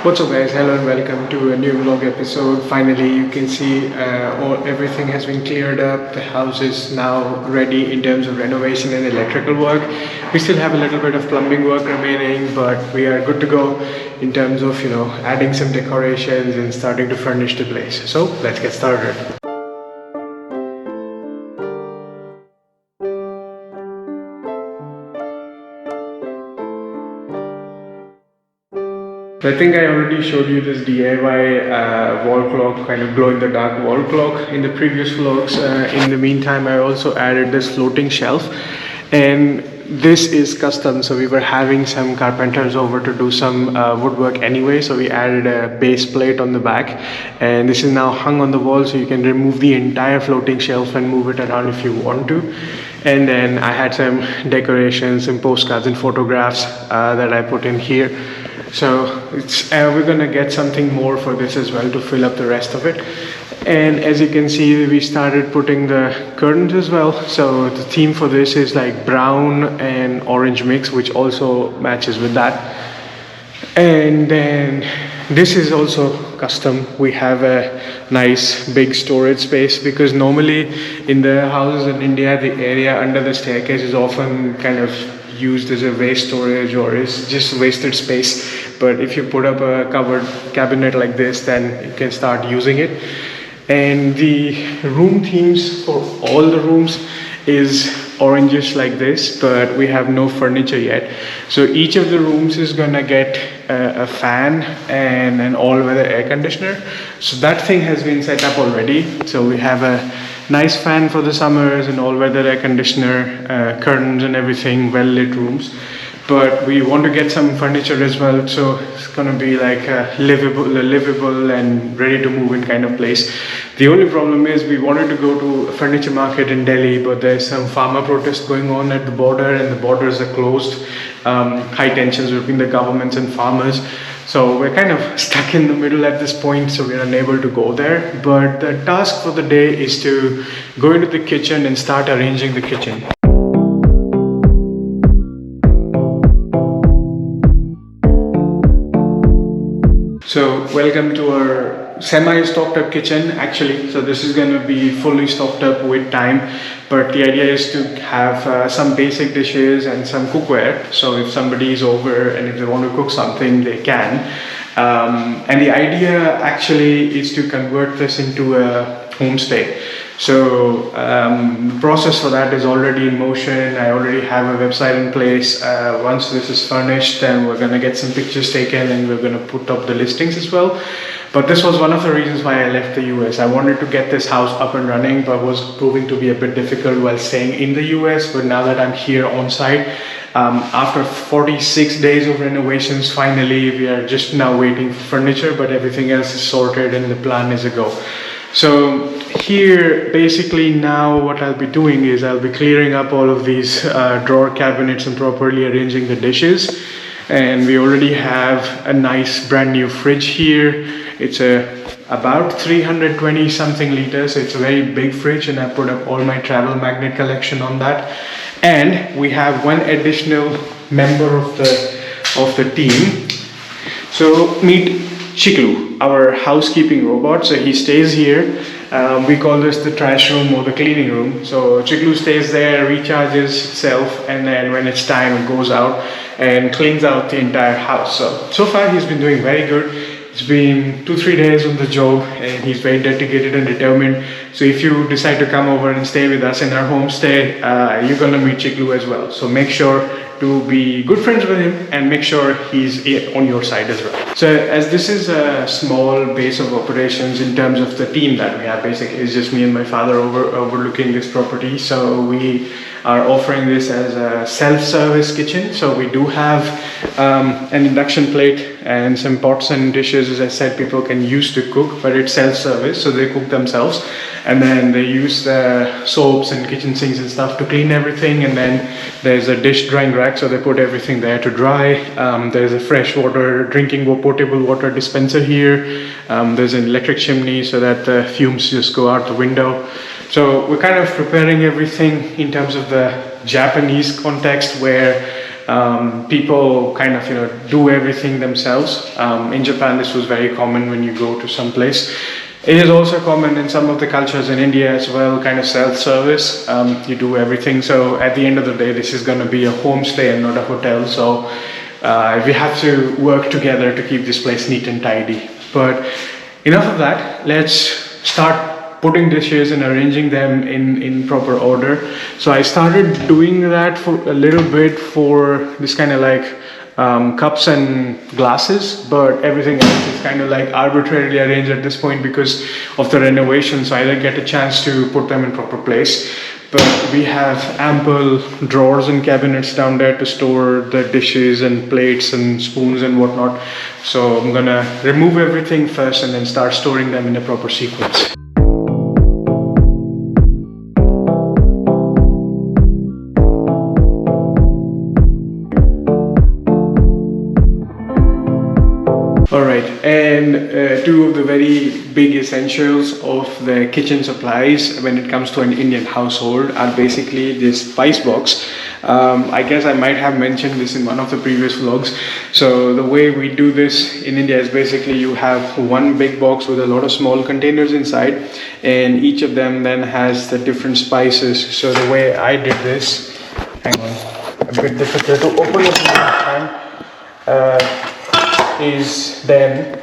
What's up guys, hello and welcome to a new vlog episode. Finally you can see everything has been cleared up. The house is now ready in terms of renovation and electrical work. We still have a little bit of plumbing work remaining, but we are good to go in terms of adding some decorations and starting to furnish the place. So let's get started. So I think I already showed you this DIY wall clock, kind of glow in the dark wall clock in the previous vlogs. In the meantime, I also added this floating shelf, and this is custom. So we were having some carpenters over to do some woodwork anyway, so we added a base plate on the back, and this is now hung on the wall, so you can remove the entire floating shelf and move it around if you want to. And then I had some decorations, some postcards and photographs that I put in here. So we're gonna get something more for this as well to fill up the rest of it. And as you can see, we started putting the curtains as well. So the theme for this is like brown and orange mix, which also matches with that. And then this is also custom. We have a nice big storage space, because normally in the houses in India, the area under the staircase is often kind of used as a waste storage or is just wasted space. But if you put up a covered cabinet like this, then you can start using it. And the room themes for all the rooms is oranges like this, but we have no furniture yet. So each of the rooms is gonna get a fan and an all-weather air conditioner. So that thing has been set up already. So we have a nice fan for the summers and all-weather air conditioner, curtains and everything, well-lit rooms. But we want to get some furniture as well, so it's gonna be like a livable and ready to move in kind of place. The only problem is we wanted to go to a furniture market in Delhi, but there's some farmer protest going on at the border, and the borders are closed. High tensions between the governments and farmers. So we're kind of stuck in the middle at this point, so we're unable to go there. But the task for the day is to go into the kitchen and start arranging the kitchen. So welcome to our semi-stocked up kitchen actually. So this is going to be fully stocked up with time, but the idea is to have some basic dishes and some cookware. So if somebody is over and if they want to cook something, they can. And the idea actually is to convert this into a homestay. So the process for that is already in motion. I already have a website in place. Once this is furnished, then we're gonna get some pictures taken and we're gonna put up the listings as well. But this was one of the reasons why I left the US. I wanted to get this house up and running, but was proving to be a bit difficult while staying in the US. But now that I'm here on site, after 46 days of renovations, finally we are just now waiting for furniture, but everything else is sorted and the plan is a go. So here basically now what I'll be doing is I'll be clearing up all of these drawer cabinets and properly arranging the dishes. And we already have a nice brand new fridge here. It's about 320 something liters. It's a very big fridge, and I put up all my travel magnet collection on that. And we have one additional member of the team. So meet Chiklu, our housekeeping robot. So he stays here. We call this the trash room or the cleaning room. So Chiklu stays there, recharges itself, and then when it's time, it goes out and cleans out the entire house. So far he's been doing very good. It's been 2-3 days on the job, and he's very dedicated and determined. So if you decide to come over and stay with us in our homestay, you're gonna meet Chiklu as well. So make sure to be good friends with him and make sure he's on your side as well. So as this is a small base of operations in terms of the team that we have, basically it's just me and my father overlooking this property. So we are offering this as a self-service kitchen. So we do have an induction plate and some pots and dishes. As I said, people can use to cook, but it's self-service, so they cook themselves. And then they use the soaps and kitchen sinks and stuff to clean everything. And then there's a dish drying rack, so they put everything there to dry. There's a fresh water, potable water dispenser here. There's an electric chimney so that the fumes just go out the window. So we're kind of preparing everything in terms of the Japanese context, where people kind of do everything themselves. In Japan, this was very common when you go to some place. It is also common in some of the cultures in India as well, kind of self-service. You do everything. So at the end of the day, this is going to be a homestay and not a hotel. So we have to work together to keep this place neat and tidy. But enough of that. Let's start putting dishes and arranging them in proper order. So I started doing that for a little bit for this kind of like cups and glasses, but everything else is kind of like arbitrarily arranged at this point because of the renovation, so I didn't get a chance to put them in proper place. But we have ample drawers and cabinets down there to store the dishes and plates and spoons and whatnot. So I'm gonna remove everything first and then start storing them in a proper sequence. Alright, and two of the very big essentials of the kitchen supplies when it comes to an Indian household are basically this spice box. I guess I might have mentioned this in one of the previous vlogs. So the way we do this in India is basically you have one big box with a lot of small containers inside, and each of them then has the different spices. So the way I did this, hang on, a bit difficult to open it in my hand. Is then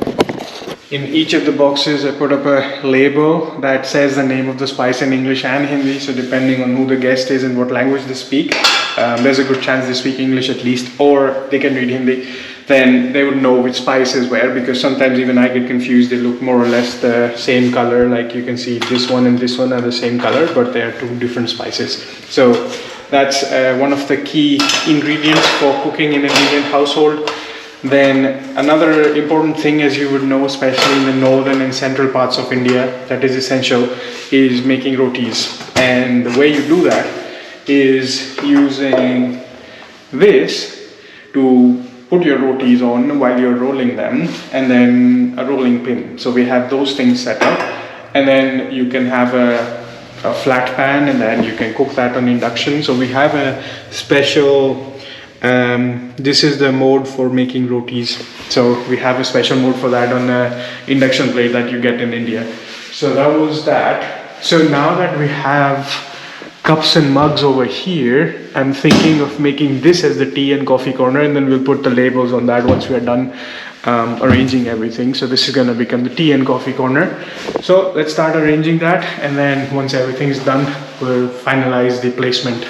in each of the boxes I put up a label that says the name of the spice in English and Hindi, so depending on who the guest is and what language they speak, there's a good chance they speak English at least, or they can read Hindi, then they would know which spice is where, because sometimes even I get confused. They look more or less the same color, like you can see this one and this one are the same color, but they are two different spices. So that's one of the key ingredients for cooking in an Indian household. Then another important thing, as you would know, especially in the northern and central parts of India, that is essential, is making rotis. And the way you do that is using this to put your rotis on while you're rolling them, and then a rolling pin. So we have those things set up, and then you can have a flat pan, and then you can cook that on induction. So we have a special this is the mode for making rotis. So we have a special mode for that on the induction plate that you get in India. So that was that. So now that we have cups and mugs over here, I'm thinking of making this as the tea and coffee corner, and then we'll put the labels on that once we are done arranging everything. So this is going to become the tea and coffee corner. So let's start arranging that, and then once everything is done, we'll finalize the placement.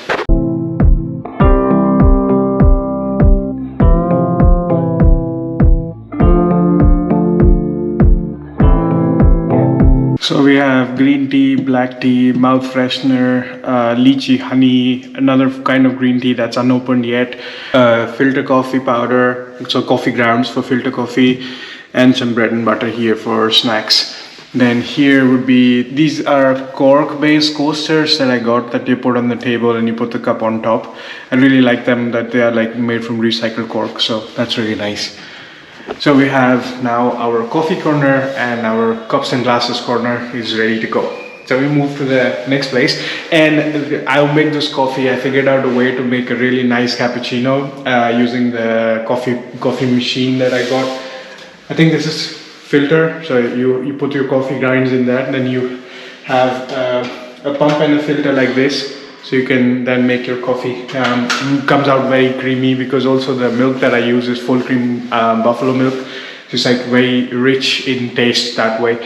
So we have green tea, black tea, mouth freshener, lychee honey, another kind of green tea that's unopened yet, filter coffee powder, so coffee grounds for filter coffee, and some bread and butter here for snacks. Then here would be, these are cork based coasters that I got that you put on the table and you put the cup on top. I really like them, that they are like made from recycled cork, so that's really nice. So we have now our coffee corner, and our cups and glasses corner is ready to go. So we move to the next place, and I'll make this coffee. I figured out a way to make a really nice cappuccino using the coffee machine that I got. I think this is filter, so you put your coffee grinds in that, and then you have a pump and a filter like this. So you can then make your coffee. Comes out very creamy, because also the milk that I use is full cream buffalo milk. It's like very rich in taste that way.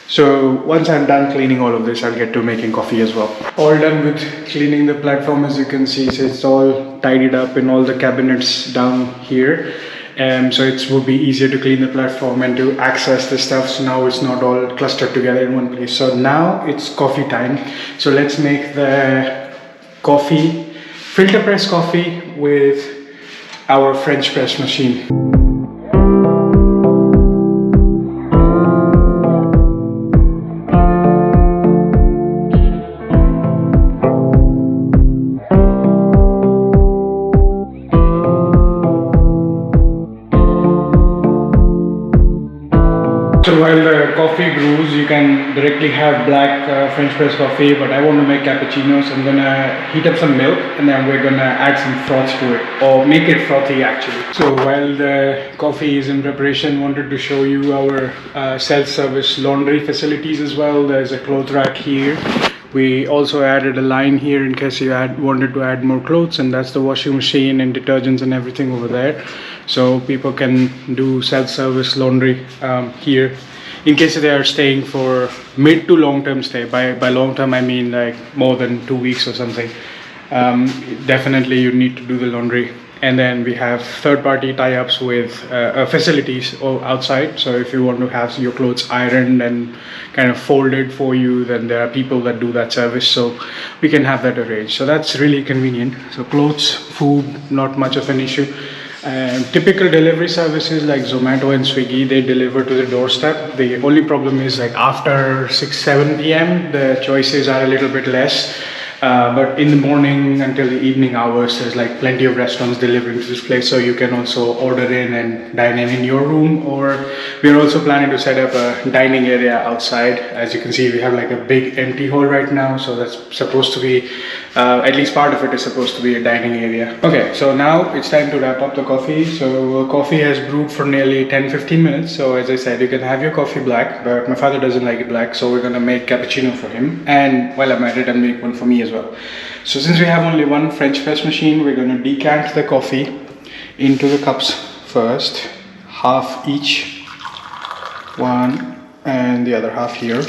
So once I'm done cleaning all of this, I'll get to making coffee as well. All done with cleaning the platform, as you can see. So it's all tidied up in all the cabinets down here. So it would be easier to clean the platform and to access the stuff. So now it's not all clustered together in one place. So now it's coffee time. So let's make the coffee, filter press coffee with our French press machine. So while the coffee brews, you can directly have black French press coffee, but I want to make cappuccino, so I'm gonna heat up some milk and then we're gonna add some froth to it, or make it frothy actually. So while the coffee is in preparation, wanted to show you our self-service laundry facilities as well. There's a cloth rack here. We also added a line here in case you wanted to add more clothes, and that's the washing machine and detergents and everything over there. So people can do self-service laundry here in case they are staying for mid to long-term stay. By long-term I mean like more than 2 weeks or something. Definitely you need to do the laundry. And then we have third-party tie-ups with facilities outside. So if you want to have your clothes ironed and kind of folded for you, then there are people that do that service. So we can have that arranged. So that's really convenient. So clothes, food, not much of an issue. Typical delivery services like Zomato and Swiggy, they deliver to the doorstep. The only problem is like after 6-7 p.m. the choices are a little bit less. But in the morning until the evening hours, there's like plenty of restaurants delivering to this place, so you can also order in and dine in your room. Or we're also planning to set up a dining area outside. As you can see, we have like a big empty hall right now, so that's supposed to be at least part of it is supposed to be a dining area. Okay, so now it's time to wrap up the coffee. So coffee has brewed for nearly 10-15 minutes. So as I said, you can have your coffee black, but my father doesn't like it black, so we're gonna make cappuccino for him, and while I'm at it, I'll make one for me as well. So since we have only one French press machine, we're going to decant the coffee into the cups first, half each, one and the other half here.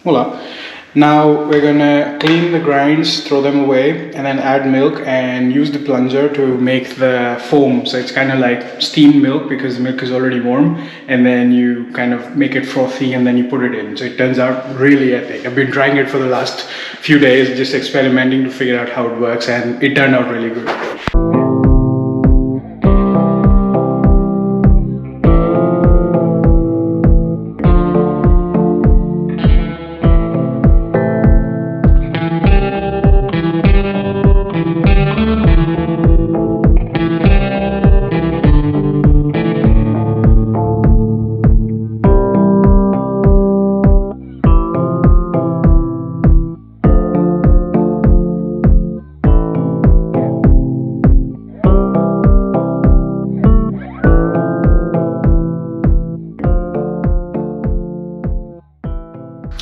Voila. Now we're gonna clean the grinds, throw them away, and then add milk and use the plunger to make the foam. So it's kind of like steamed milk because the milk is already warm, and then you kind of make it frothy and then you put it in. So it turns out really epic. I've been trying it for the last few days, just experimenting to figure out how it works, and it turned out really good.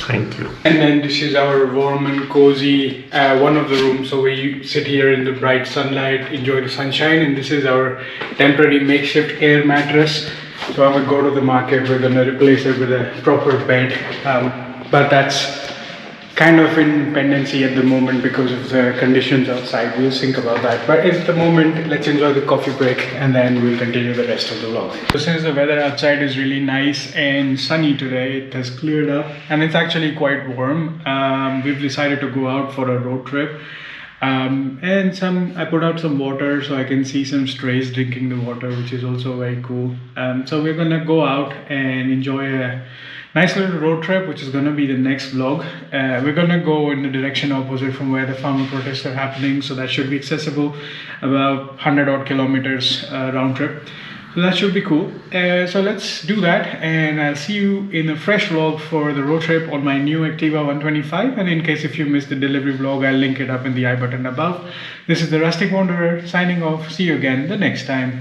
Thank you. And then this is our warm and cozy one of the rooms. So we sit here in the bright sunlight, enjoy the sunshine, and this is our temporary makeshift air mattress. So I will go to the market, we're gonna replace it with a proper bed. But that's kind of in pendency at the moment because of the conditions outside. We'll think about that. But at the moment, let's enjoy the coffee break and then we'll continue the rest of the vlog. So since the weather outside is really nice and sunny today, it has cleared up and it's actually quite warm. We've decided to go out for a road trip. And I put out some water so I can see some strays drinking the water, which is also very cool. So we're gonna go out and enjoy a nice little road trip, which is gonna be the next vlog. We're gonna go in the direction opposite from where the farmer protests are happening, so that should be accessible, about 100 odd kilometers round trip. So that should be cool. So let's do that, and I'll see you in a fresh vlog for the road trip on my new Activa 125. And in case if you missed the delivery vlog, I'll link it up in the I button above. This is the Rustic Wanderer signing off. See you again the next time.